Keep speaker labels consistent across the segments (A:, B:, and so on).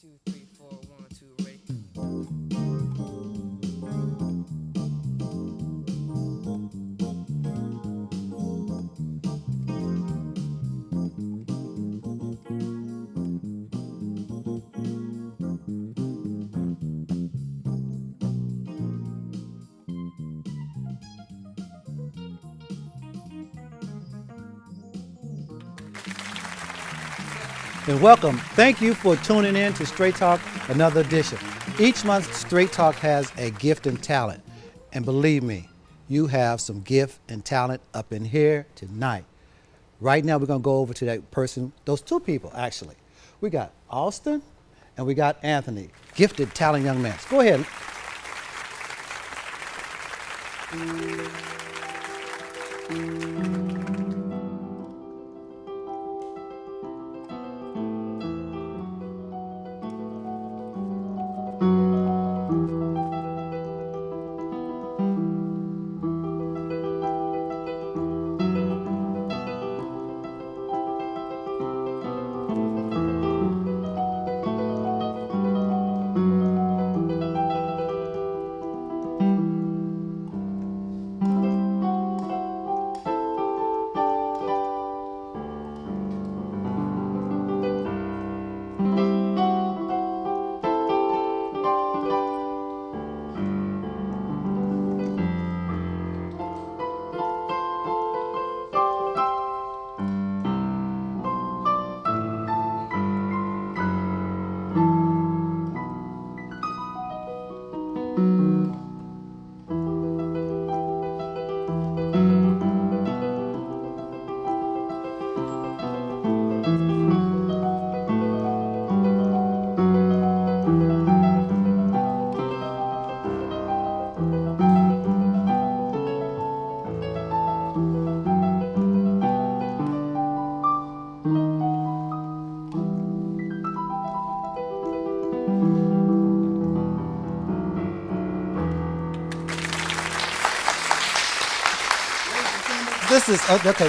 A: 2, 3, 4, 1, 2, ready.
B: And welcome. Thank you for tuning in to Straight Talk, another edition. Each month, Straight Talk has a gift and talent. And believe me, you have some gift and talent up in here tonight. Right now, we're going to go over to that person, those two people, actually. We got Austin and we got Anthony, gifted, talented young men. Go ahead.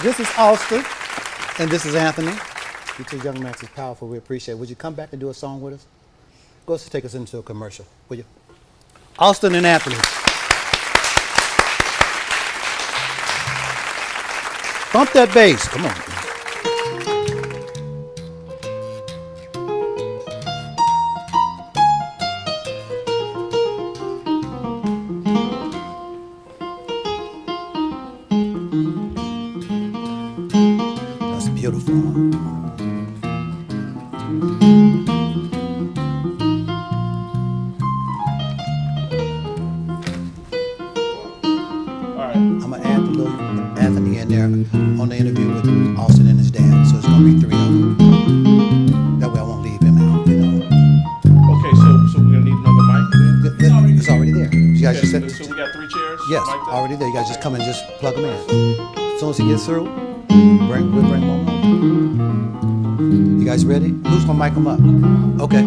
B: This is Austin, and this is Anthony. You two young men is powerful. We appreciate it. Would you come back and do a song with us? Go ahead and take us into a commercial, will you? Austin and Anthony. Bump that bass. Come on. Beautiful. All right. I'm gonna add the little Anthony in there on the interview with Austin and his dad, so it's gonna be 3 of them. That way I won't leave him out, you know.
C: Okay, so we're gonna need another mic then?
B: It's already there. You guys
C: Okay,
B: just
C: so we got 3 chairs?
B: yes,
C: Mic'd up?
B: already there. You guys just come and just plug them in. As soon as he gets through, we'll bring them on. You guys ready? Who's gonna mic them up? Okay.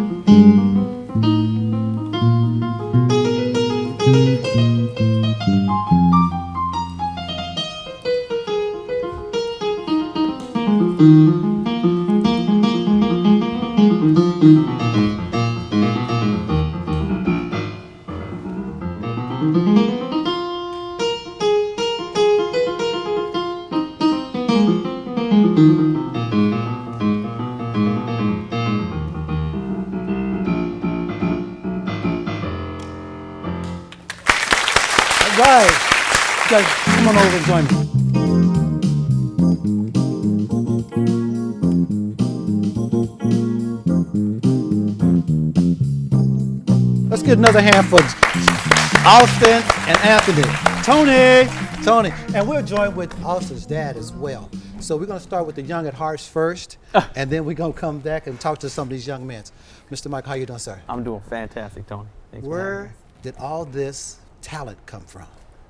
B: Right. You guys, come on over and join me. Let's get another hand for Austin and Anthony. Tony. And we're joined with Austin's dad as well. So we're going to start with the young at hearts first, and then we're going to come back and talk to some of these young men. Mr. Mike, how you doing, sir?
D: I'm doing fantastic, Tony. Thanks for having me.
B: Where did all this talent come from?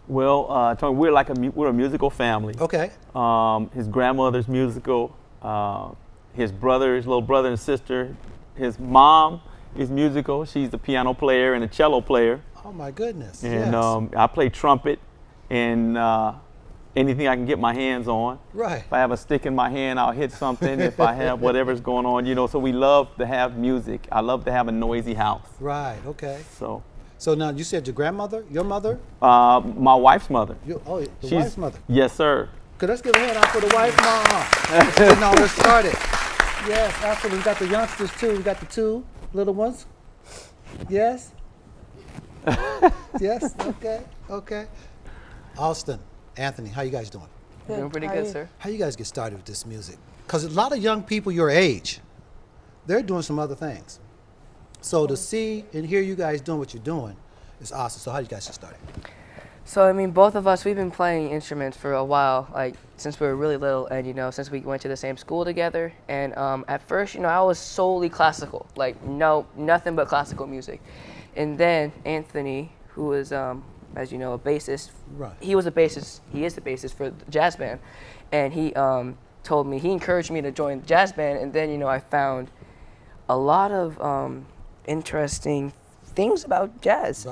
D: Well, Tony, we're a musical family.
B: Okay.
D: His grandmother's musical. His little brother and sister. His mom is musical. She's the piano player and a cello player.
B: Oh my goodness.
D: And
B: yes.
D: I play trumpet. And anything I can get my hands on.
B: Right.
D: If I have a stick in my hand, I'll hit something. If I have whatever's going on, you know, so we love to have music. I love to have a noisy house.
B: Right, okay.
D: So
B: now you said your grandmother, your mother?
D: my wife's mother.
B: The wife's mother.
D: Yes, sir.
B: Could let's give a hand out for the wife, mom. Getting all this started. Yes, absolutely. We got the youngsters too. We got the 2 little ones. Yes. Yes. Okay. Austin, Anthony, how you guys doing?
A: Doing pretty good, sir.
B: How you guys get started with this music? Because a lot of young people your age, they're doing some other things. So to see and hear you guys doing what you're doing is awesome. So how did you guys get started?
A: So, I mean, both of us, we've been playing instruments for a while, like, since we were really little, and, you know, since we went to the same school together. And at first, you know, I was solely classical, like, nothing but classical music. And then Anthony, who is, as you know, a bassist,
B: Right.
A: he is the bassist for the jazz band. And he told me, he encouraged me to join the jazz band, and then, you know, I found a lot of interesting things about jazz.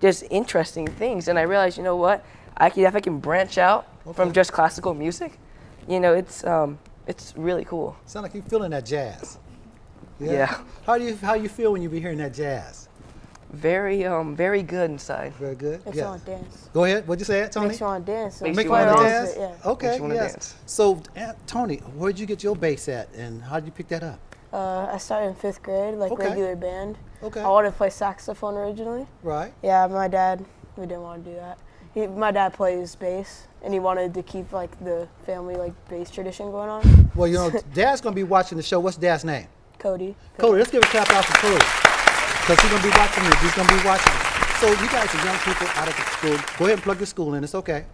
A: Just interesting things, and I realized, you know what, if I can branch out from just classical music, you know, it's really cool.
B: Sound like you're feeling that jazz.
A: Yeah.
B: How you feel when you be hearing that jazz?
A: Very good inside.
B: Very good.
E: Makes you want to dance.
B: Go ahead. What'd you say, Tony?
E: Makes you want to dance. So
A: Makes
B: Make
A: you
B: you want to
A: wanna
B: dance?
E: Yeah.
B: Okay.
A: Makes you wanna
B: Yes.
A: dance.
B: So, Tony, where'd you get your bass at, and how did you pick that up?
E: I started in 5th grade, like
B: Okay.
E: regular band.
B: Okay.
E: I wanted to play saxophone originally.
B: Right.
E: Yeah, my dad, we didn't want to do that. My dad plays bass, and he wanted to keep like the family like bass tradition going on.
B: Well, you know, Dad's gonna be watching the show. What's Dad's name?
E: Cody.
B: Cody. Let's give a clap out for Cody, because he's gonna be watching this. He's gonna be watching. So you guys are young people out of the school. Go ahead and plug your school in. It's okay.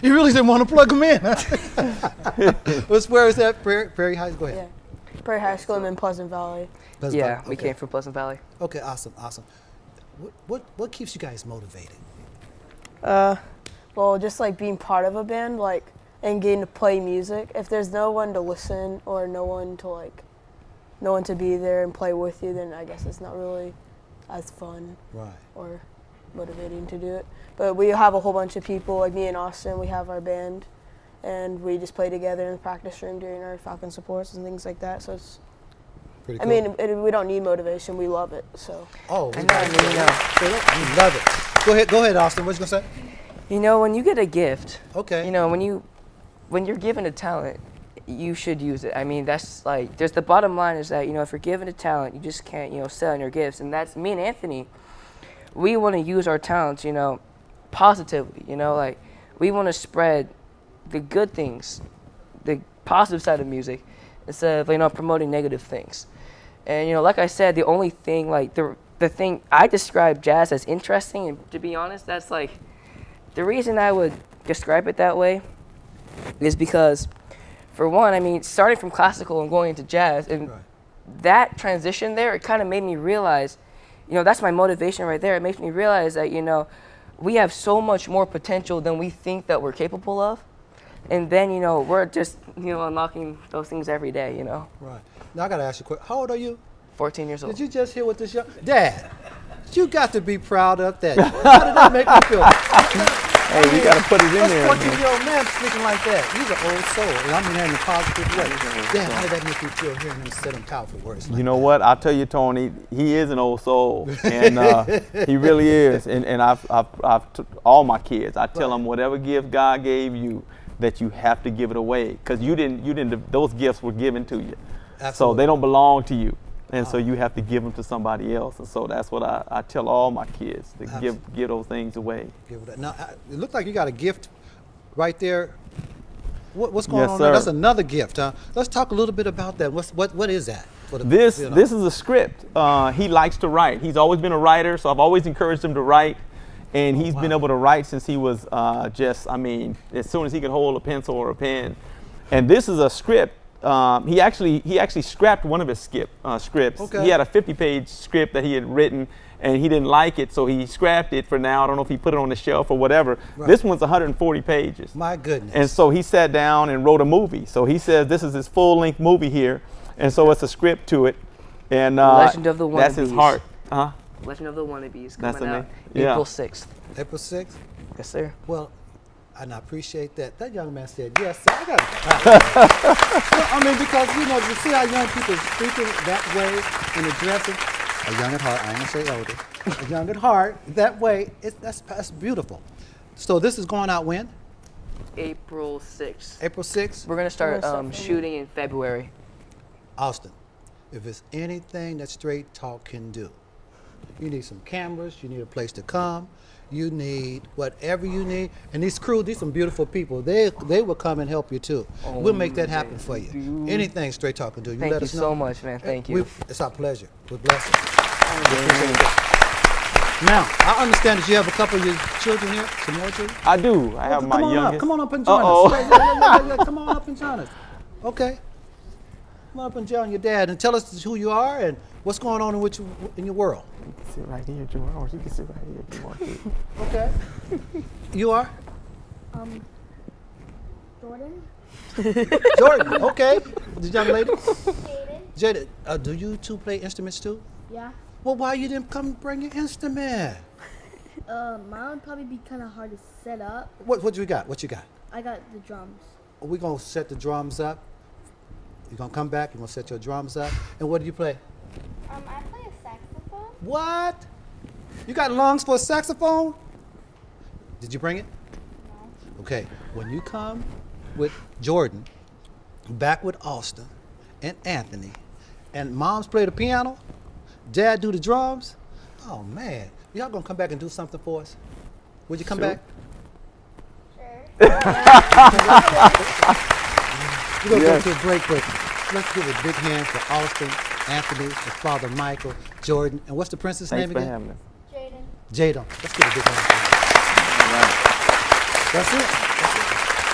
B: You really didn't want to plug them in. Where is that? Prairie Heights. Go ahead.
E: Yeah. Prairie High School in Pleasant Valley.
B: Pleasant
A: Yeah,
B: Valley.
A: we
B: Okay.
A: came from Pleasant Valley.
B: Okay, awesome. What keeps you guys motivated?
E: Well, just like being part of a band, like, and getting to play music. If there's no one to listen or no one to be there and play with you, then I guess it's not really as fun
B: Right.
E: or motivating to do it. But we have a whole bunch of people, like me and Austin, we have our band, and we just play together in the practice room during our Falcon supports and things like that. So it's,
B: Pretty
E: I
B: cool.
E: mean, we don't need motivation, we love it, so.
B: Oh,
A: I
B: we
A: know,
B: we love it. Go ahead, Austin. What you gonna say?
A: You know, when you get a gift,
B: Okay.
A: you know, when you're given a talent, you should use it. I mean, that's like, there's the bottom line is that, you know, if you're given a talent, you just can't, you know, sell in your gifts. And that's me and Anthony. We want to use our talents, you know, positively, you know, like we want to spread the good things, the positive side of music, instead of, you know, promoting negative things. And, you know, like I said, the only thing, like the thing I describe jazz as interesting, and to be honest, that's like, the reason I would describe it that way is because, for one, I mean, starting from classical and going into jazz, and
B: Right.
A: that transition there, it kind of made me realize, you know, that's my motivation right there. It makes me realize that, you know, we have so much more potential than we think that we're capable of. And then, you know, we're just, you know, unlocking those things every day, you know.
B: Right. Now I gotta ask you a quick. How old are you?
A: 14 years old.
B: Did you just hear what this young Dad? You got to be proud of that. How did that make you feel?
D: Hey, we got to put it in
B: That's
D: there.
B: 14-year-old man speaking like that. He's an old soul, and I mean that in a positive way. Dad, how did that make you feel hearing him say them powerful words? Like
D: You know what? I'll tell you, Tony, he is an old soul, and he really is. And all my kids, I tell them whatever gift God gave you, that you have to give it away, because you didn't. Those gifts were given to you, so
B: Absolutely.
D: they don't belong to you, and so you have to give them to somebody else. And so that's what I tell all my kids, to give those things away.
B: Give it that. Now, it looked like you got a gift right there. What's going
D: Yes,
B: on there?
D: sir.
B: That's another gift, huh? Let's talk a little bit about that. What is that? For the,
D: This
B: you know?
D: this is a script. He likes to write. He's always been a writer, so I've always encouraged him to write. And he's been able to write since he was as soon as he could hold a pencil or a pen. And this is a script. He actually scrapped one of his scripts.
B: Okay.
D: He had a 50-page script that he had written, and he didn't like it, so he scrapped it for now. I don't know if he put it on the shelf or whatever.
B: Right.
D: This one's 140 pages.
B: My goodness.
D: And so he sat down and wrote a movie. So he says this is his full-length movie here, and so it's a script to it. And
A: Legend of the
D: that's his
A: Wannabes.
D: heart. Huh?
A: Legend of the Wannabes
D: That's
A: coming
D: the
A: out
D: name. Yeah.
A: April 6th.
B: April 6th.
A: Yes, sir.
B: Well, and I appreciate that. That young man said, yes, sir. I got it. Well, I mean, because, you know, you see how young people speaking that way and addressing, a young at heart, I ain't gonna say older, a young at heart, that way, that's beautiful. So this is going out when?
A: April 6th.
B: April 6th?
A: We're gonna start shooting in February.
B: Austin, if it's anything that Straight Talk can do, you need some cameras, you need a place to come, you need whatever you need. And these crew, these some beautiful people. They will come and help you too. We'll make that happen for you. Anything Straight Talk can do, you
A: Thank
B: let
A: you
B: us know.
A: so much, man. Thank you.
B: It's our pleasure. We're blessed. Now, I understand that you have a couple of your children here, some more children?
D: I do. I have my youngest.
B: Come on up and join
D: Uh-oh.
B: us. Yeah. Come on up and join us. Okay. Come on up and join your dad and tell us who you are and what's going on in your world.
D: You can sit right here, George. You can sit right here if you want to.
B: Okay. You are?
F: Jordan.
B: Jordan. Okay. The young lady?
F: Jaden.
B: Jada, do you two play instruments too?
F: Yeah.
B: Well, why you didn't come bring your instrument?
F: Mine would probably be kind of hard to set up.
B: What you got? What you got?
F: I got the drums.
B: We're going to set the drums up. You're going to come back. You're going to set your drums up. And what do you play?
F: I play a saxophone.
B: What? You got lungs for a saxophone? Did you bring it?
F: No.
B: Okay. When you come with Jordan, back with Austin and Anthony, and Mom's play the piano, Dad do the drums, oh man, y'all gonna come back and do something for us? Would you come back?
F: Sure.
B: We're gonna go to a break, but let's give a big hand for Austin, Anthony, his father Michael, Jordan, and what's the princess
D: Thanks
B: name
D: for
B: again?
D: having us.
F: Jaden.
B: Jada. Let's give a big hand for them. That's it.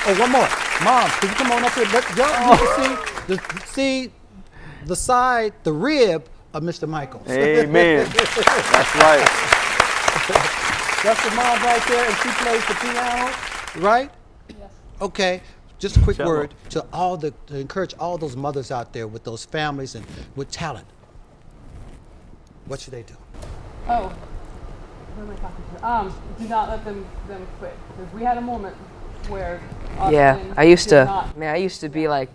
B: Oh, one more. Mom, can you come on up here? Y'all can see the side, the rib of Mr. Michael.
D: Amen. That's right.
B: That's the mom right there, and she plays the piano, right?
E: Yes.
B: Okay. Just a quick
D: Cello.
B: word to encourage all those mothers out there with those families and with talent. What should they do?
G: Oh, who am I talking to? Do not let them quit. Because we had a moment where
A: Yeah,
G: Austin
A: I used
G: did
A: to.
G: not-
A: Man, I used to be like,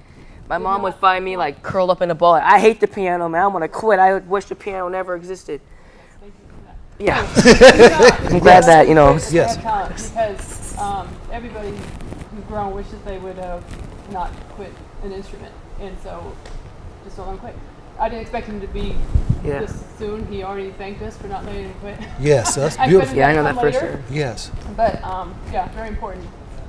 A: my mom would find me like curled up in a ball. Like, I hate the piano, man. I'm gonna quit. I wish the piano never existed.
G: Thank you for that.
A: Yeah. I'm glad that, you know.
B: Yes.
G: They have talent, because everybody who's grown wishes they would have not quit an instrument, and so just don't let them quit. I didn't expect him to be
A: Yeah.
G: this soon. He already thanked us for not letting him quit.
B: Yes, that's
G: I
B: beautiful.
G: expected
A: Yeah, I know
G: to
A: that
G: come
A: for
G: later,
A: sure.
B: Yes.
G: But yeah, very important.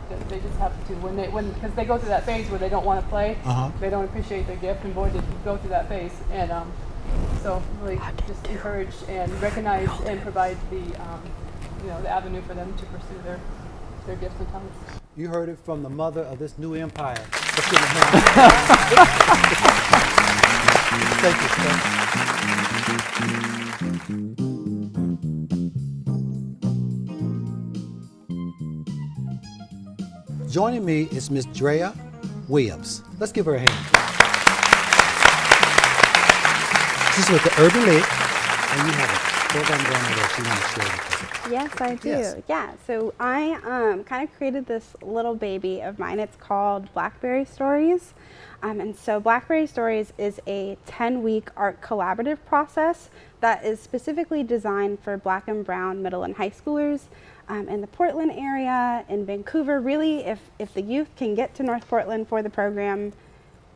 G: That they just have to because they go through that phase where they don't want to play.
B: Uh-huh.
G: They don't appreciate their gift, and boy, did you go through that phase. And so really just encourage and recognize and provide the the avenue for them to pursue their gifts and talents.
B: You heard it from the mother of this new empire. Let's give a hand. Thank you, sir. Joining me is Miss Drea Williams. Let's give her a hand. She's with the Urban League, and you have a program going on that you want to share with us.
H: Yes, I do.
B: Yes.
H: Yeah. So I kind of created this little baby of mine. It's called Blackberry Stories. And so Blackberry Stories is a 10-week art collaborative process that is specifically designed for Black and Brown middle and high schoolers in the Portland area, in Vancouver. Really, if the youth can get to North Portland for the program,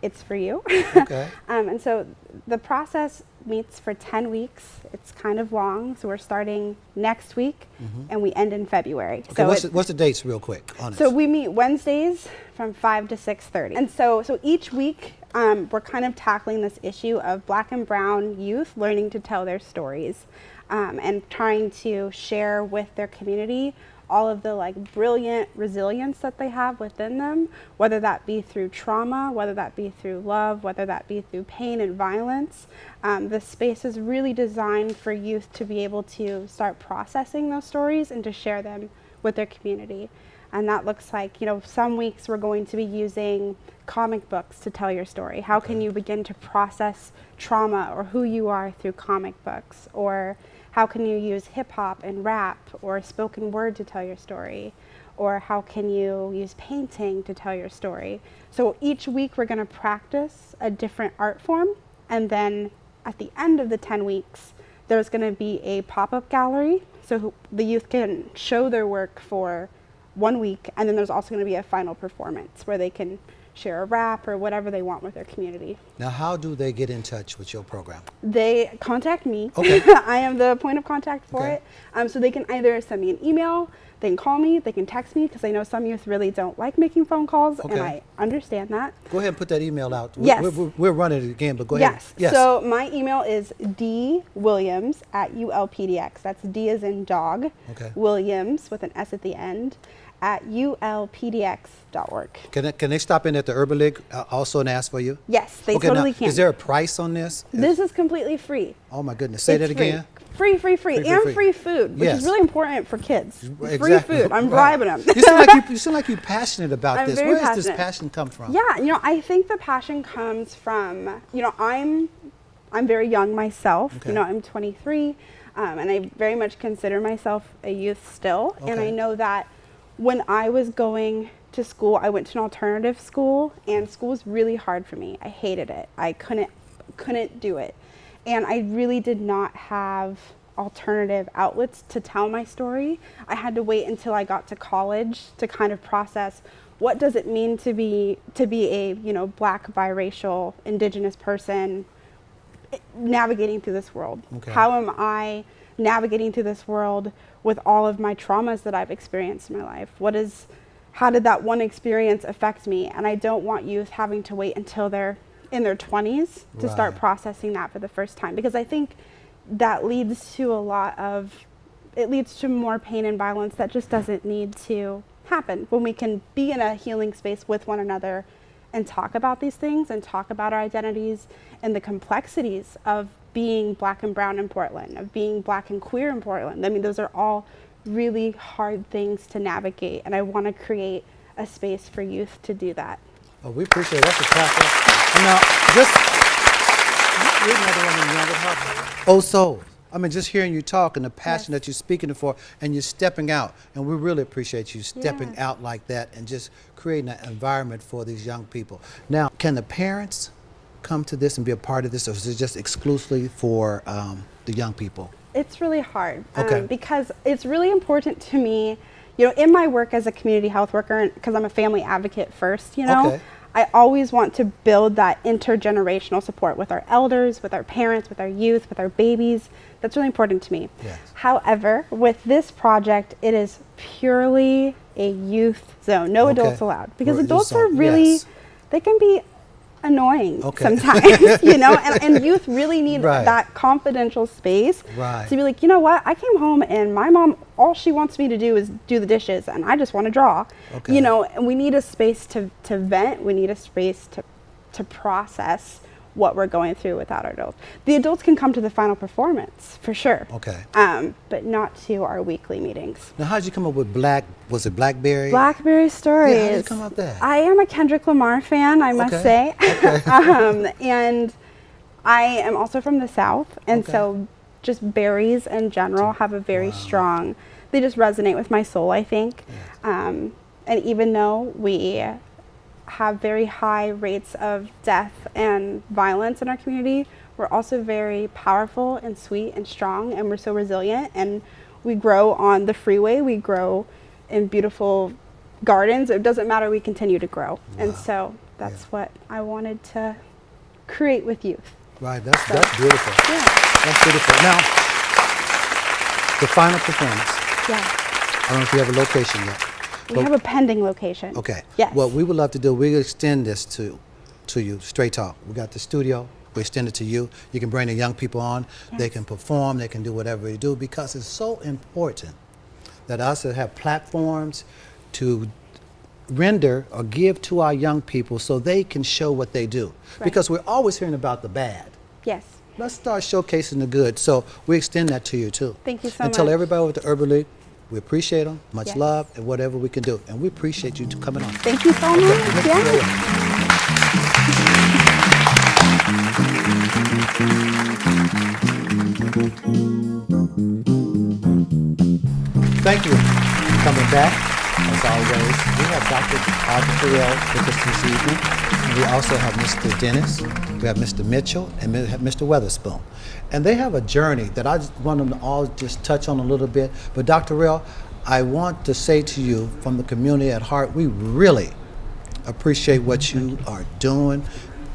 H: it's for you.
B: Okay.
H: And so the process meets for 10 weeks. It's kind of long, so we're starting next week, and we end in February.
B: Okay,
H: So
B: what's the dates real quick on
H: so
B: this?
H: we meet Wednesdays from 5 to 6:30. And so each week we're kind of tackling this issue of Black and Brown youth learning to tell their stories and trying to share with their community all of the brilliant resilience that they have within them, whether that be through trauma, whether that be through love, whether that be through pain and violence. The space is really designed for youth to be able to start processing those stories and to share them with their community. And that looks like, some weeks we're going to be using comic books to tell your story. How can you begin to process trauma or who you are through comic books? Or How can you use hip hop and rap or spoken word to tell your story? Or how can you use painting to tell your story? So each week we're going to practice a different art form, and then at the end of the 10 weeks, there's going to be a pop-up gallery, so the youth can show their work for 1 week, and then there's also going to be a final performance where they can share a rap or whatever they want with their community.
B: Now, how do they get in touch with your program?
H: They contact me.
B: Okay.
H: I am the point of contact for
B: Okay.
H: it. So they can either send me an email, they can call me, they can text me, because I know some youth really don't like making phone calls, and
B: Okay.
H: I understand that.
B: Go ahead and put that email out.
H: Yes.
B: We're running it again, but go ahead.
H: Yes. So my email is dwilliams@ulpdx. That's D as in dog.
B: Okay.
H: Williams with an S at the end @ulpdx.org.
B: Can they stop in at the Urban League also and ask for you?
H: Yes, they
B: Okay,
H: totally
B: now,
H: can.
B: is there a price on this?
H: This is completely free.
B: Oh my goodness, say
H: It's
B: that
H: free.
B: again.
H: Free,
B: Free,
H: and free food, which
B: Yes.
H: is really important for kids.
B: Exactly.
H: Free food. I'm
B: Right.
H: bribing them.
B: You seem like you're passionate about
H: I'm
B: this.
H: very
B: Where does this
H: passionate.
B: passion come from?
H: Yeah, I think the passion comes from, I'm very young myself.
B: Okay.
H: I'm 23, and I very much consider myself a youth still. And
B: Okay.
H: I know that when I was going to school, I went to an alternative school, and school was really hard for me. I hated it. I couldn't do it. And I really did not have alternative outlets to tell my story. I had to wait until I got to college to kind of process what does it mean to be a Black, biracial, Indigenous person navigating through this world.
B: Okay.
H: How am I navigating through this world with all of my traumas that I've experienced in my life? How did that one experience affect me? And I don't want youth having to wait until they're in their 20s to start
B: Right.
H: processing that for the first time, because I think that leads to more pain and violence that just doesn't need to happen. When we can be in a healing space with one another and talk about these things and talk about our identities and the complexities of being Black and brown in Portland, of being Black and queer in Portland. I mean, those are all really hard things to navigate, and I want to create a space for youth to do that.
B: Oh, we appreciate it. That's a clap. And now, you're another one of the younger hearts. Oh, so. I mean, just hearing you talk and the passion that you're speaking for, and you're stepping out, and we really appreciate you stepping out like that and just creating an environment for these young people. Now, can the parents come to this and be a part of this, or is it just exclusively for the young people?
H: It's really hard
B: Okay.
H: because it's really important to me, in my work as a community health worker, because I'm a family advocate first,
B: Okay.
H: I always want to build that intergenerational support with our elders, with our parents, with our youth, with our babies. That's really important to me.
B: Yes.
H: However, with this project, it is purely a youth zone, no
B: Okay.
H: adults allowed, because
B: Well,
H: adults
B: youth
H: are
B: zone,
H: really,
B: yes.
H: they can be annoying
B: Okay.
H: sometimes, and youth really need
B: Right.
H: that confidential space
B: Right.
H: to be like, you know what, I came home and my mom, all she wants me to do is do the dishes, and I just want to draw.
B: Okay.
H: And we need a space to vent. We need a space to process what we're going through without our adults. The adults can come to the final performance for sure.
B: Okay.
H: But not to our weekly meetings.
B: Now, how did you come up with was it Blackberry?
H: Blackberry Stories.
B: Yeah, how did you come up with that?
H: I am a Kendrick Lamar fan, I must
B: Okay.
H: say. And I am also from the South, and
B: Okay.
H: so just berries in general have a very strong, they just resonate with my soul, I think. And even though we have very high rates of death and violence in our community, we're also very powerful and sweet and strong, and we're so resilient, and we grow on the freeway, we grow in beautiful gardens. It doesn't matter, we continue to grow. And so that's what I wanted to create with youth.
B: Right, that's beautiful.
H: Yeah.
B: That's beautiful. Now, the final performance.
H: Yeah.
B: I don't know if you have a location yet.
H: We have a pending location.
B: Okay.
H: Yes.
B: What we would love to do, we extend this to you, Straight Talk. We got the studio. We extend it to you. You can bring the young people on.
H: Yes.
B: They can perform. They can do whatever they do, because it's so important that us that have platforms to render or give to our young people so they can show what they do.
H: Right.
B: Because we're always hearing about the bad.
H: Yes.
B: Let's start showcasing the good. So we extend that to you too.
H: Thank you so
B: and tell
H: much.
B: everybody with the Urban League, we appreciate them, much
H: Yes.
B: love, and whatever we can do. And we appreciate you coming on.
H: Thank you so much. Yeah.
B: Thank you for coming back. As always, we have Dr. Terrell with us this evening. And we also have Mr. Dennis, we have Mr. Mitchell, and we have Mr. Weatherspoon. And they have a journey that I just want them to all just touch on a little bit. But Dr. Terrell, I want to say to you from the community at heart, we really appreciate what you are doing.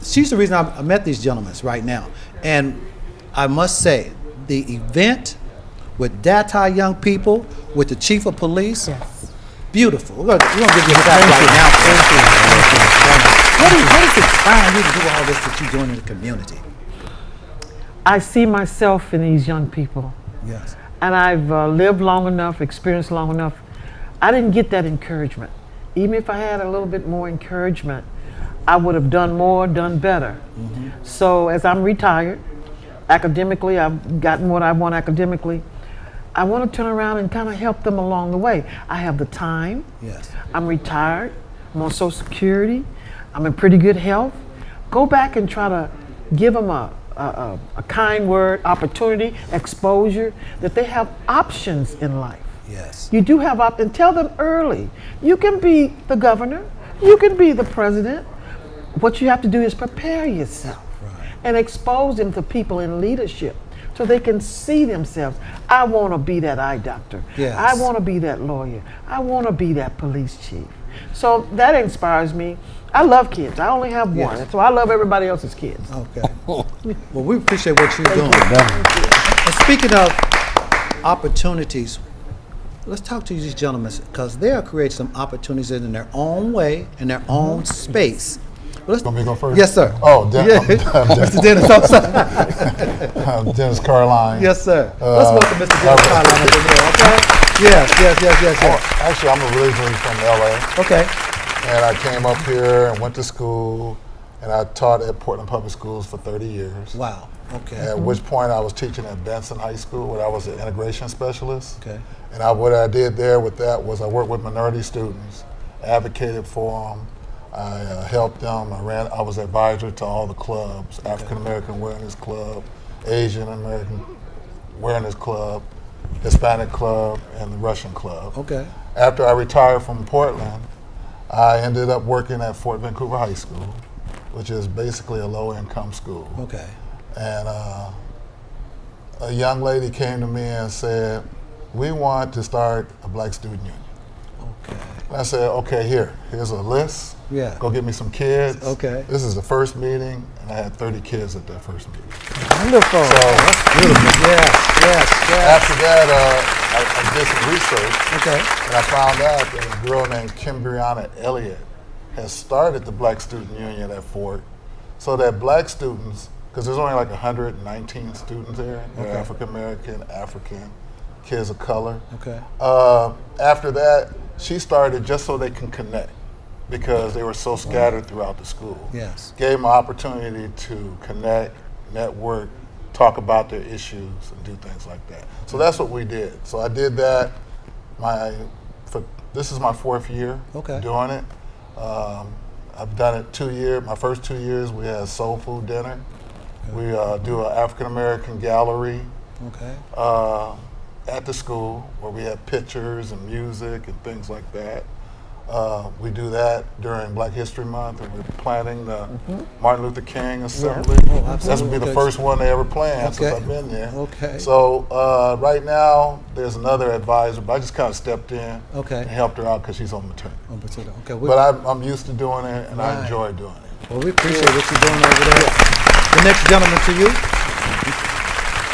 B: She's the reason I met these gentlemen right now. And I must say, the event with D.A.T.I young people, with the chief of police, beautiful. We're gonna give you a clap right now. What is inspiring you to do all this that you're doing in the community?
I: I see myself in these young people.
B: Yes.
I: And I've lived long enough, experienced long enough. I didn't get that encouragement. Even if I had a little bit more encouragement, I would have done more, done better. So as I'm retired, academically, I've gotten what I want academically. I want to turn around and kind of help them along the way. I have the time.
B: Yes.
I: I'm retired. I'm on Social Security. I'm in pretty good health. Go back and try to give them a kind word, opportunity, exposure, that they have options in life.
B: Yes.
I: You do have and tell them early. You can be the governor. You can be the president. What you have to do is prepare yourself and expose them to people in leadership so they can see themselves. I want to be that eye doctor.
B: Yes.
I: I want to be that lawyer. I want to be that police chief. So that inspires me. I love kids. I only have one.
B: Yes.
I: So I love everybody else's kids.
B: Okay. Well, we appreciate what you're doing. And speaking of opportunities, let's talk to these gentlemen because they are creating some opportunities in their own way, in their own space.
J: Want me to go first?
B: Yes, sir.
J: Oh,
B: Mr. Dennis, I'm sorry.
J: I'm Dennis Carline.
B: Yes, sir. Let's welcome Mr. Dennis Carline up in here, okay? Yes.
J: Oh, actually, I'm originally from LA.
B: Okay.
J: And I came up here and went to school, and I taught at Portland Public Schools for 30 years.
B: Wow. Okay.
J: At which point I was teaching at Benson High School, where I was an integration specialist.
B: Okay.
J: And what I did there with that was I worked with minority students, advocated for them. I helped them. I was advisor to all the clubs: African American Awareness Club, Asian American Awareness Club, Hispanic Club, and the Russian Club.
B: Okay.
J: After I retired from Portland, I ended up working at Ft.Vancouver High School, which is basically a low-income school.
B: Okay.
J: And a young lady came to me and said, "We want to start a Black Student Union."
B: Okay.
J: And I said, "Okay, here's a list.
B: Yeah.
J: Go get me some kids."
B: Okay.
J: This is the first meeting, and I had 30 kids at that first meeting.
B: Wonderful.
J: So
B: that's beautiful. Yes.
J: after that, I did some research.
B: Okay.
J: And I found out that a girl named Kimbriana Elliott has started the Black Student Union at Fort, so that Black students, because there's only like 119 students there, they're African American, African, kids of color.
B: Okay.
J: After that, she started just so they can connect, because they were so scattered throughout the school.
B: Yes.
J: Gave them an opportunity to connect, network, talk about their issues, and do things like that. So that's what we did. So I did that. This is my 4th year doing it. I've done it 2 years. My first 2 years, we had soul food dinner. We do an African American gallery at the school where we have pictures and music and things like that. We do that during Black History Month, and we're planning the Martin Luther King Assembly. That's going to be the first one they ever planned since I've been there.
B: Okay.
J: So right now, there's another advisor, but I just kind of stepped in and helped her out because she's on maternity.
B: Okay.
J: But I'm used to doing it, and I enjoy doing it.
B: Well, we appreciate what you're doing over there. The next gentleman to you.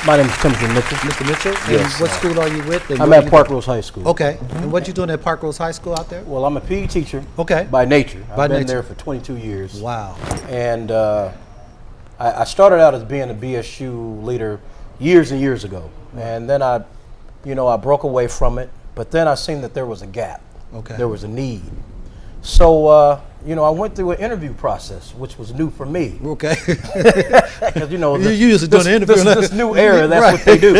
K: My name is Timothy Mitchell.
B: Mr. Mitchell?
K: Yes.
B: And what school are you with? And
K: I'm at Parkrose High School.
B: Okay. And what you doing at Parkrose High School out there?
K: Well, I'm a PE teacher.
B: Okay.
K: By nature.
B: By
K: I've been
B: nature.
K: there for 22 years.
B: Wow.
K: And I started out as being a B.S.U leader years and years ago. And then I broke away from it. But then I seen that there was a gap.
B: Okay.
K: There was a need. So, I went through an interview process, which was new for me.
B: Okay.
K: Because,
B: you used to do an interview.
K: This new era, that's what they do.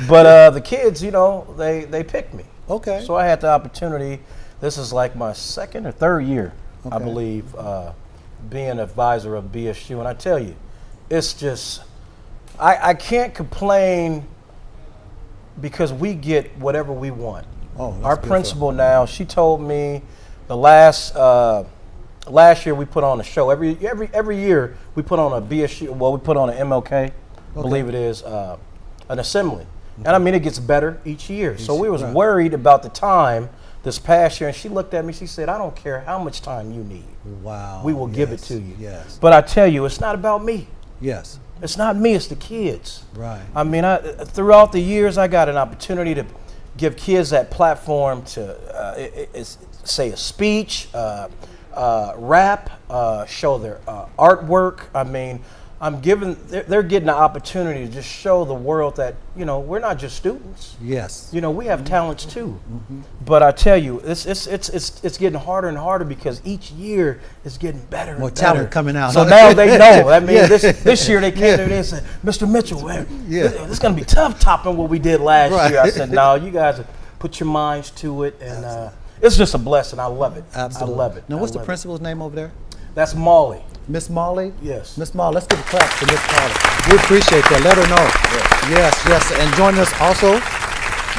K: But the kids, they picked me.
B: Okay.
K: So I had the opportunity. This is like my 2nd or 3rd year, I believe, being advisor of B.S.U. And I tell you, it's just, I can't complain because we get whatever we want.
B: Oh, that's
K: Our
B: good for
K: principal now, she told me the last year we put on a show. Every year we put on a B.S.U. Well, we put on an MLK, I believe it is, an assembly. And I mean, it gets better each year. So we was worried about the time this past year, and she looked at me, she said, I don't care how much time you need.
B: Wow.
K: We will give it to you.
B: Yes.
K: But I tell you, it's not about me.
B: Yes.
K: It's not me, it's the kids.
B: Right.
K: I mean, throughout the years, I got an opportunity to give kids that platform to say a speech, rap, show their artwork. I mean, they're getting the opportunity to just show the world that, you know, we're not just students.
B: Yes.
K: You know, we have talents too. But I tell you, it's getting harder and harder because each year is getting better.
B: More
K: and
B: talent
K: better.
B: coming out.
K: So now they know. I mean, this year they came to me and said, Mr. Mitchell, it's going to be tough topping what we did last year. I said, no, you guys put your minds to it, and it's just a blessing. I love it.
B: Absolutely.
K: I love it.
B: Now, what's the principal's name over there?
K: That's Molly.
B: Miss Molly?
K: Yes.
B: Miss Molly, let's give a clap to Miss Molly. We appreciate that. Let her know. Yes. And joining us also,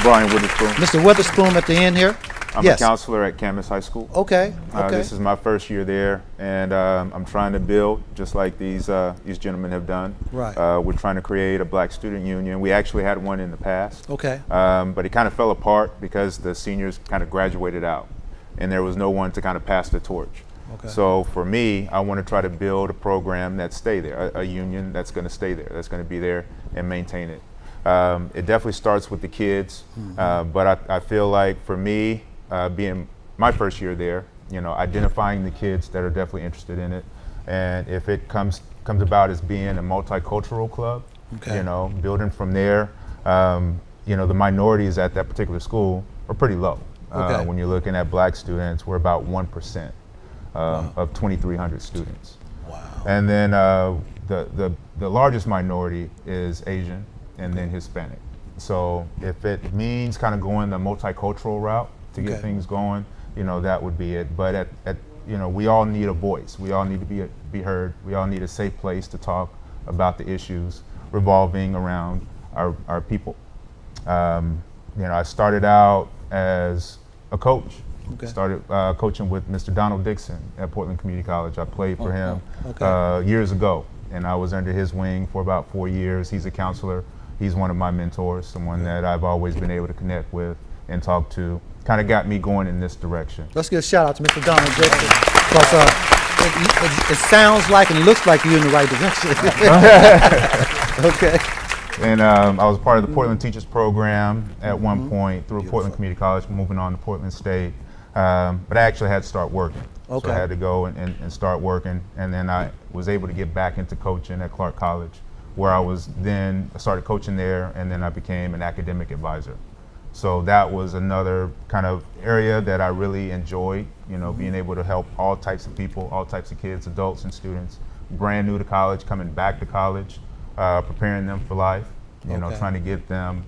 L: Brian Witherspoon.
B: Mr. Witherspoon at the end here.
L: I'm a counselor at Camas High School.
B: Okay.
L: This is my first year there, and I'm trying to build just like these gentlemen have done.
B: Right.
L: We're trying to create a black student union. We actually had one in the past.
B: Okay.
L: But it kind of fell apart because the seniors kind of graduated out, and there was no one to kind of pass the torch.
B: Okay.
L: So for me, I want to try to build a program that stay there, a union that's going to stay there, that's going to be there and maintain it. It definitely starts with the kids, but I feel like for me, being my first year there, you know, identifying the kids that are definitely interested in it, and if it comes about as being a multicultural club, you know, building from there, you know, the minorities at that particular school are pretty low. When you're looking at black students, we're about 1%. Of 2,300 students.
B: Wow.
L: And then the largest minority is Asian and then Hispanic. So if it means kind of going the multicultural route to get things going, you know, that would be it. But you know, we all need a voice. We all need to be heard. We all need a safe place to talk about the issues revolving around our people. You know, I started out as a coach. Started coaching with Mr. Donald Dixon at Portland Community College. I played for him years ago, and I was under his wing for about 4 years. He's a counselor. He's one of my mentors, someone that I've always been able to connect with and talk to. Kind of got me going in this direction.
B: Let's give a shout out to Mr. Donald Dixon, because it sounds like and looks like you're in the right direction. Okay.
L: And I was part of the Portland Teachers Program at one point through Portland Community College, moving on to Portland State. But I actually had to start working. So I had to go and start working. And then I was able to get back into coaching at Clark College, where I started coaching there, and then I became an academic advisor. So that was another kind of area that I really enjoyed, you know, being able to help all types of people, all types of kids, adults and students, brand new to college, coming back to college, preparing them for life, you know, trying to get them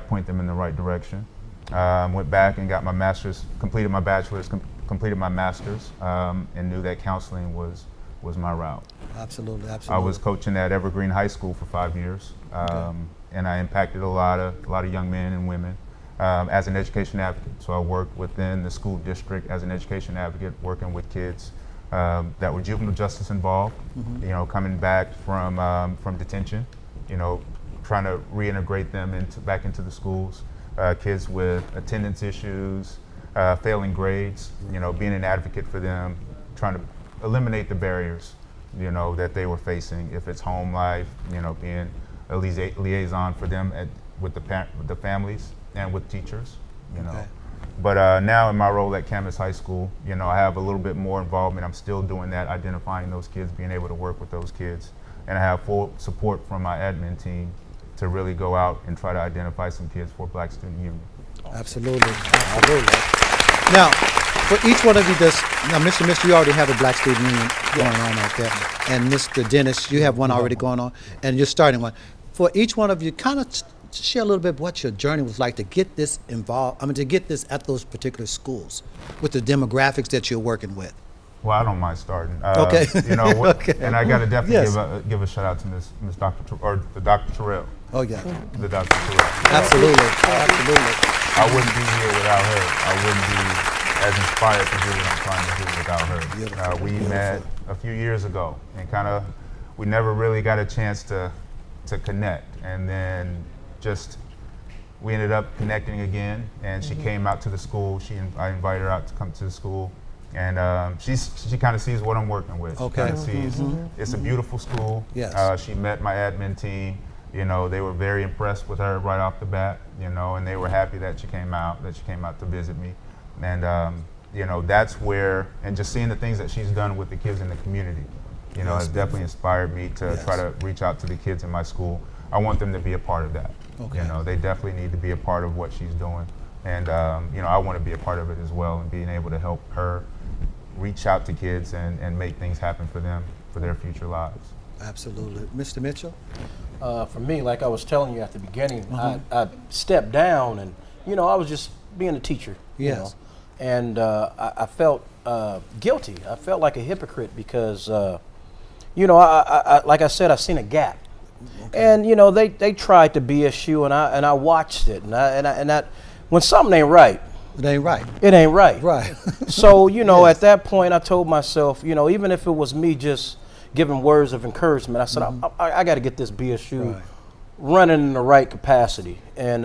L: point them in the right direction. Went back and got my master's, completed my bachelor's, completed my master's, and knew that counseling was my route.
B: Absolutely.
L: I was coaching at Evergreen High School for 5 years, and I impacted a lot of young men and women as an education advocate. So I worked within the school district as an education advocate, working with kids that were juvenile justice involved, you know, coming back from detention, you know, trying to reintegrate them back into the schools. Kids with attendance issues, failing grades, you know, being an advocate for them, trying to eliminate the barriers, you know, that they were facing. If it's home life, you know, being a liaison for them with the families and with teachers, you know. But now in my role at Camas High School, you know, I have a little bit more involvement. I'm still doing that, identifying those kids, being able to work with those kids. And I have full support from my admin team to really go out and try to identify some kids for Black Student Union.
B: Absolutely. Now, for each one of you, Mr. You already have a Black Student Union going on out there, and Mr. Dennis, you have one already going on, and you're starting one. For each one of you, kind of share a little bit what your journey was like to get this involved, to get this at those particular schools with the demographics that you're working with.
L: Well, I don't mind starting.
B: Okay.
L: You know, and I got to definitely give a shout out to Dr. Terrell.
B: Oh yeah.
L: The Dr. Terrell.
B: Absolutely.
L: I wouldn't be here without her. I wouldn't be as inspired to do what I'm trying to do without her. We met a few years ago, and we never really got a chance to connect, and then we ended up connecting again, and she came out to the school. I invited her out to come to the school, and she kind of sees what I'm working with.
B: Okay.
L: She kind of sees it's a beautiful school.
B: Yes.
L: She met my admin team. They were very impressed with her right off the bat. And they were happy that she came out to visit me, and that's where, and just seeing the things that she's done with the kids in the community, has definitely inspired me to try to reach out to the kids in my school. I want them to be a part of that.
B: Okay.
L: They definitely need to be a part of what she's doing. And, I want to be a part of it as well, and being able to help her reach out to kids and make things happen for them, for their future lives.
B: Absolutely. Mr. Mitchell?
K: For me, like I was telling you at the beginning, I stepped down and, I was just being a teacher.
B: Yes.
K: And I felt guilty. I felt like a hypocrite because, I like I said, I seen a gap. Okay. And they tried to B.S.U, and I watched it, and I when something ain't right,
B: it ain't right.
K: It ain't right.
B: Right.
K: So at that point, I told myself, even if it was me just giving words of encouragement, I said I got to get this B.S.U running in the right capacity. And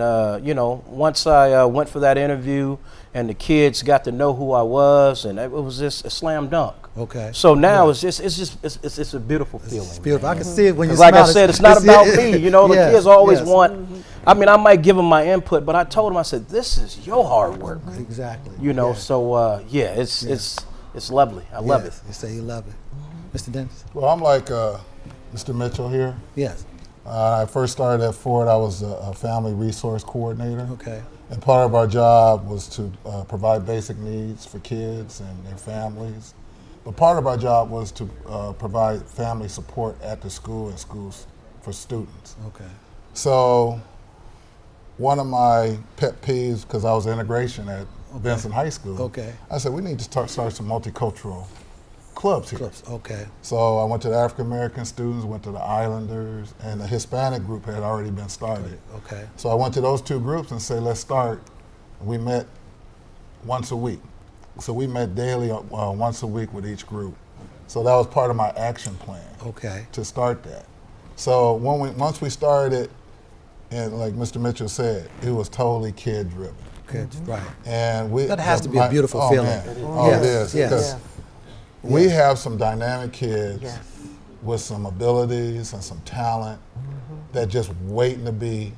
K: once I went for that interview, and the kids got to know who I was, and it was just a slam dunk.
B: Okay.
K: So now it's a beautiful feeling.
B: It's beautiful. I can see it when you
K: like
B: smile.
K: I said, it's not about me. The kids always want. I mean, I might give them my input, but I told them, I said, this is your hard work.
B: Exactly.
K: So it's lovely. I love it.
B: You say you love it, Mr. Dennis.
J: Well, I'm like Mr. Mitchell here.
B: Yes.
J: I first started at Ford. I was a family resource coordinator.
B: Okay.
J: And part of our job was to provide basic needs for kids and their families. But part of our job was to provide family support at the school and schools for students.
B: Okay.
J: So one of my pet peeves, because I was integration at Vincent High School, I said we need to start some multicultural clubs here.
B: Okay.
J: So I went to the African American students, went to the Islanders, and the Hispanic group had already been started.
B: Okay.
J: So I went to those two groups and said, let's start. We met once a week. So we met daily, once a week with each group. So that was part of my action plan.
B: Okay.
J: To start that. So once we started, and like Mr. Mitchell said, it was totally kid driven.
B: Kids, right.
J: And
B: that has to be a beautiful feeling.
J: Man. It is.
B: Yes.
J: We have some dynamic kids with some abilities and some talent that just waiting to be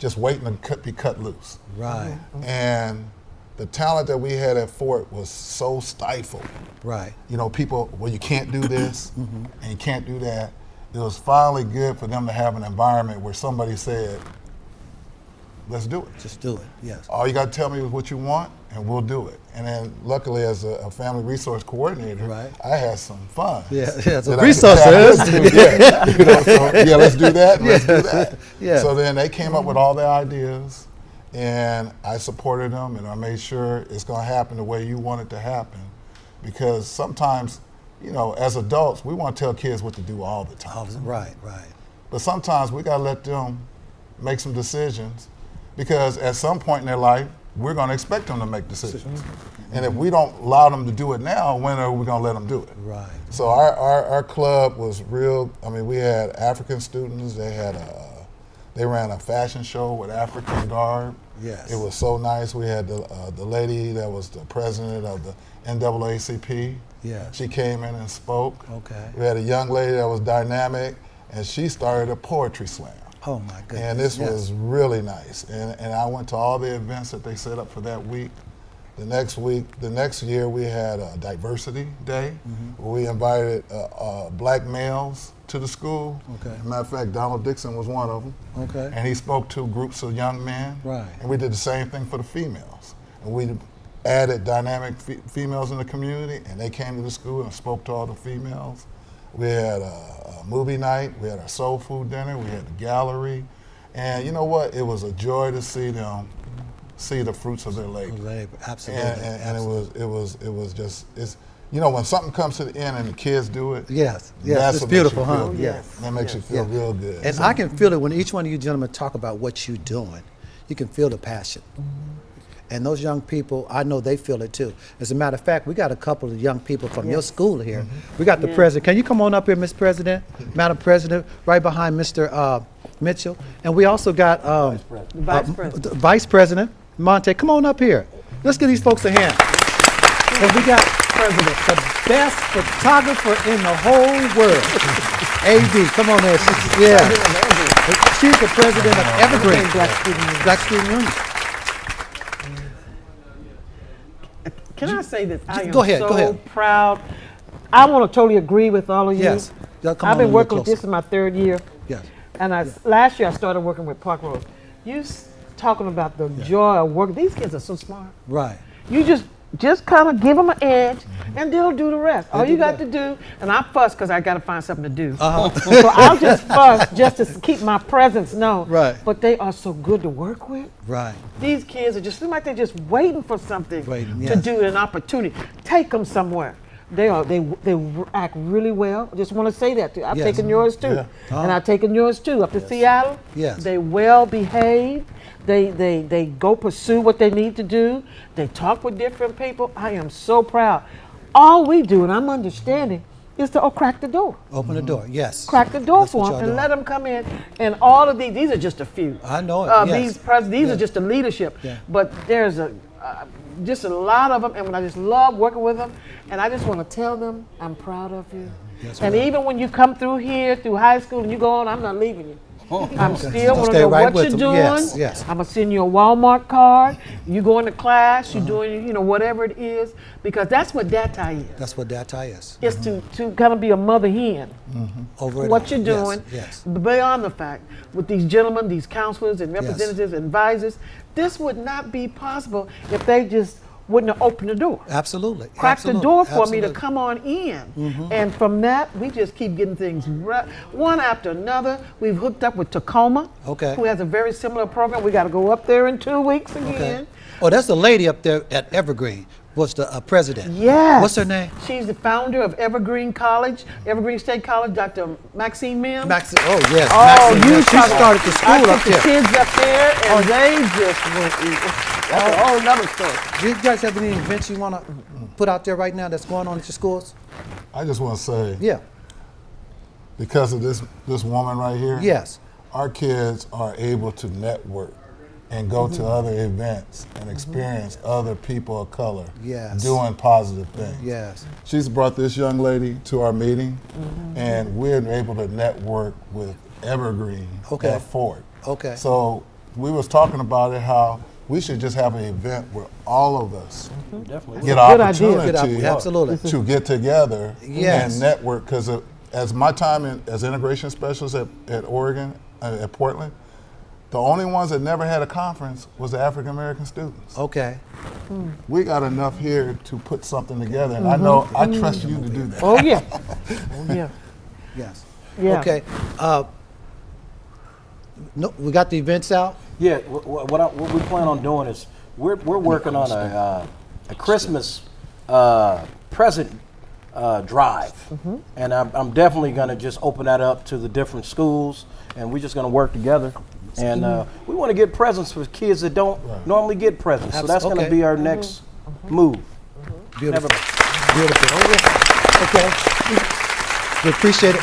J: cut loose.
B: Right.
J: And the talent that we had at Fort was so stifled.
B: Right.
J: People, well, you can't do this and you can't do that. It was finally good for them to have an environment where somebody said, let's do it.
B: Just do it, yes.
J: All you got to tell me is what you want, and we'll do it. And then, luckily, as a family resource coordinator, I had some fun.
B: Yeah, so resources.
J: Let's do that, and let's do that.
B: Yeah.
J: So then they came up with all their ideas, and I supported them, and I made sure it's going to happen the way you want it to happen. Because sometimes, as adults, we want to tell kids what to do all the time.
B: Right.
J: But sometimes we got to let them make some decisions, because at some point in their life, we're going to expect them to make decisions. And if we don't allow them to do it now, when are we going to let them do it?
B: Right.
J: So our club was real. I mean, we had African students. They ran a fashion show with African garb.
B: Yes.
J: It was so nice. We had the lady that was the president of the NAACP.
B: Yeah.
J: She came in and spoke.
B: Okay.
J: We had a young lady that was dynamic, and she started a poetry slam.
B: Oh my goodness.
J: And this was really nice. And I went to all the events that they set up for that week. The next year we had a diversity day where we invited black males to the school.
B: Okay.
J: As a matter of fact, Donald Dixon was one of them.
B: Okay.
J: And he spoke to groups of young men.
B: Right.
J: And we did the same thing for the females. And we added dynamic females in the community, and they came to the school and spoke to all the females. We had a movie night, we had a soul food dinner, we had the gallery, and you know what? It was a joy to see them see the fruits of their labor.
B: Absolutely.
J: And it was just when something comes to the end and the kids do it.
B: Yes, it's beautiful, huh?
J: Yes. That makes you feel real good.
B: And I can feel it when each one of you gentlemen talk about what you're doing. You can feel the passion. And those young people, I know they feel it too. As a matter of fact, we got a couple of young people from your school here. We got the president. Can you come on up here, Ms. President? Madam President, right behind Mr. Mitchell. And we also got the Vice President, Monte. Come on up here. Let's give these folks a hand. And we got President, the best photographer in the whole world. A.B., come on there. She's the president of Evergreen, Black Student Union.
I: Can I say that I am
B: Go ahead.
I: so proud? I want to totally agree with all of you.
B: Yes.
I: I've been working with this in my 3rd year.
B: Yes.
I: And last year I started working with Parkrose. You talking about the joy of work. These kids are so smart.
B: Right.
I: You just kind of give them an edge, and they'll do the rest. All you got to do, and I fuss because I got to find something to do. So I'll just fuss just to keep my presence known.
B: Right.
I: But they are so good to work with.
B: Right.
I: These kids are just seem like they're just waiting for something to
B: yes.
I: do, an opportunity. Take them somewhere. They act really well. I just want to say that too. I've taken yours too, and I've taken yours too. Up to Seattle, they well behaved. They go pursue what they need to do. They talk with different people. I am so proud. All we do, and I'm understanding, is to crack the door.
B: Open the door, yes.
I: Crack the door for them and let them come in. And all of these are just a few.
B: I know it, yes.
I: These are just the leadership. But there's just a lot of them, and I just love working with them. And I just want to tell them I'm proud of you. Yes, and even when you come through here, through high school, and you go on, I'm not leaving you. I'm still want to know what you're doing.
B: Yes.
I: I'm gonna send you a Walmart card. You go into class. You're doing, whatever it is, because that's what D.A.T.I is.
B: That's what D.A.T.I is.
I: It's to kind of be a mother hen.
B: Over
I: what you're doing.
B: Yes.
I: Beyond the fact, with these gentlemen, these counselors and representatives and advisors, this would not be possible if they just wouldn't have opened the door.
B: Absolutely.
I: Crack the door for me to come on in. And from that, we just keep getting things one after another. We've hooked up with Tacoma, who has a very similar program. We got to go up there in 2 weeks again.
B: Oh, that's the lady up there at Evergreen. Was the president.
I: Yes.
B: What's her name?
I: She's the founder of Evergreen College, Evergreen State College, Dr. Maxine Mims.
B: Oh, yes.
I: Oh,
B: Maxine Mims. She started the school
I: I
B: up
I: took
B: there.
I: the kids up there, and they just went. That's a whole nother story.
B: Do you guys have any events you want to put out there right now that's going on at your schools?
J: I just want to say, because of this woman right here, our kids are able to network and go to other events and experience other people of color doing positive things. She's brought this young lady to our meeting, and we're able to network with Evergreen at Fort. So we was talking about it, how we should just have an event where all of us get an opportunity to get together and network. Because as my time as integration specialist at Oregon, at Portland, the only ones that never had a conference was the African American students. We got enough here to put something together, and I know I trust you to do that.
I: Oh yeah.
B: Yes.
I: Yeah.
B: Okay. No, we got the events out.
K: Yeah. What we plan on doing is we're working on a Christmas present drive, and I'm definitely going to just open that up to the different schools, and we're just going to work together. And we want to get presents for kids that don't normally get presents. So that's going to be our next move.
B: Beautiful. Beautiful. Okay. We appreciate it.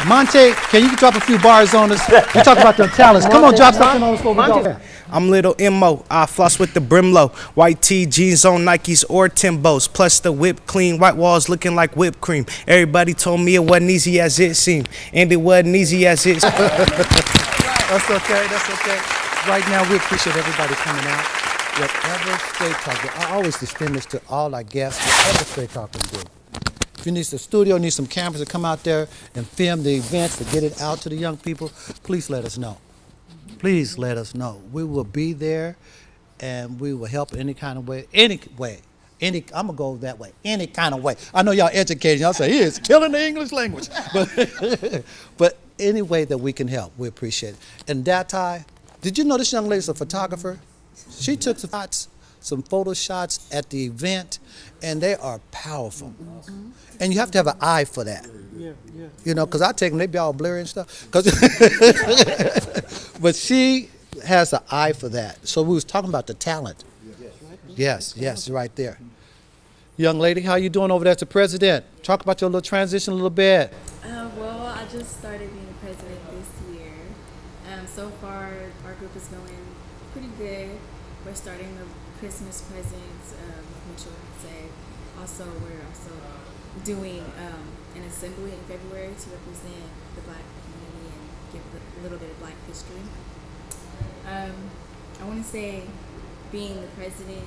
B: Monte, can you drop a few bars on us? You talk about the talents. Come on, drop something on us before we go.
M: I'm Little M.O. I floss with the brim low. White tee, jeans on Nikes or Timbos. Plus the whip clean. White walls looking like whipped cream. Everybody told me it wasn't easy as it seemed. And it wasn't easy as it seemed.
B: That's okay. That's okay. Right now, we appreciate everybody coming out. Whatever Straight Talk, I always extend this to all our guests, whatever Straight Talk can do. If you need some studio, need some cameras to come out there and film the events, to get it out to the young people, please let us know. Please let us know. We will be there, and we will help in any kind of way, I'm gonna go that way, any kind of way. I know y'all educated, y'all say, he is killing the English language. But any way that we can help, we appreciate it. And D.A.T.I, did you know this young lady's a photographer? She took some photo shots at the event, and they are powerful. And you have to have an eye for that. You know, because I take them, they be all blurry and stuff. But she has an eye for that. So we was talking about the talent. Yes, yes, right there. Young lady, how you doing over there as the president? Talk about your little transition a little bit.
N: Well, I just started being the president this year. So far, our group is going pretty good. We're starting the Christmas presents with Mitchell and Say. Also, we're also doing an assembly in February to represent the Black community and give a little bit of Black history. I want to say being the president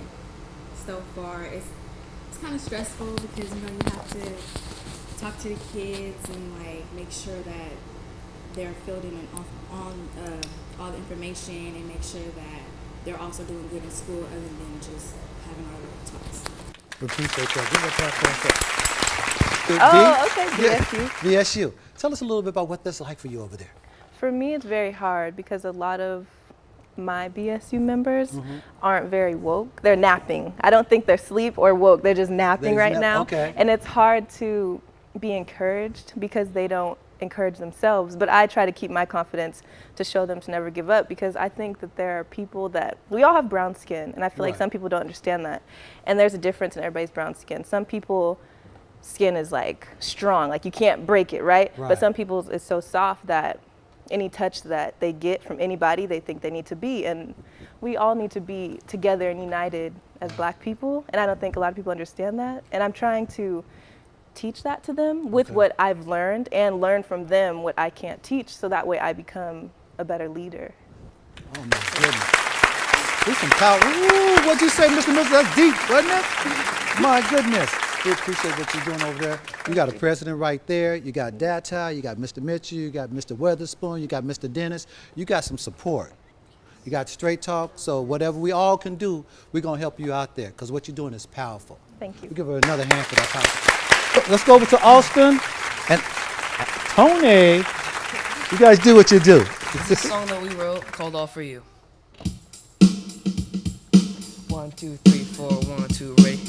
N: so far, it's kind of stressful because you have to talk to the kids and like make sure that they're filled in on all the information and make sure that they're also doing good in school other than just having our little talks.
B: Appreciate that. Give me a clap.
O: Oh, okay, B.S.U.
B: B.S.U. Tell us a little bit about what that's like for you over there.
O: For me, it's very hard because a lot of my B.S.U. members aren't very woke. They're napping. I don't think they're asleep or woke. They're just napping right now.
B: Okay.
O: And it's hard to be encouraged because they don't encourage themselves. But I try to keep my confidence to show them to never give up because I think that there are people that, we all have brown skin, and I feel like some people don't understand that. And there's a difference in everybody's brown skin. Some people skin is like strong, like you can't break it, right? But some people's is so soft that any touch that they get from anybody, they think they need to be. And we all need to be together and united as Black people. And I don't think a lot of people understand that. And I'm trying to teach that to them with what I've learned and learn from them what I can't teach, so that way I become a better leader.
B: Oh my goodness. There's some power. Ooh, what'd you say, Mr. Mills? That's deep, wasn't it? My goodness. We appreciate what you're doing over there. You got a president right there. You got D.A.T.I, you got Mr. Mitchell, you got Mr. Weatherspoon, you got Mr. Dennis. You got some support. You got Straight Talk. So whatever we all can do, we're going to help you out there because what you're doing is powerful.
O: Thank you.
B: We give her another hand for that power. Let's go over to Austin and Tony. You guys do what you do.
A: It's a song that we wrote called All For You. 1, 2, 3, 4, 1, 2, ready?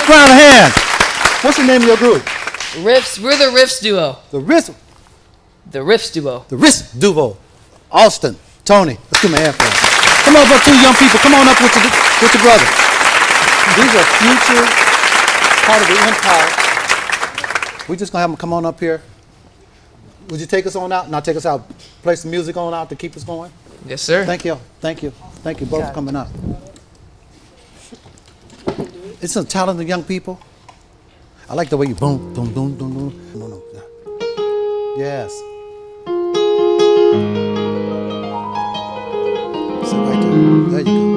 B: Round of hands. What's the name of your group?
A: Riffs. We're the Riffs duo.
B: The Riffs.
A: The Riffs duo.
B: The Riffs duo. Austin, Tony. Let's give them a hand for them. Come on up, two young people. Come on up with your brother. These are future part of the empire. We're just gonna have them come on up here. Would you take us on out? Now take us out. Play some music on out to keep us going.
A: Yes, sir.
B: Thank you. Thank you. Thank you both for coming up. It's some talented young people. I like the way you boom, boom, boom, boom, boom. No. Yes. Sit right there. There you go.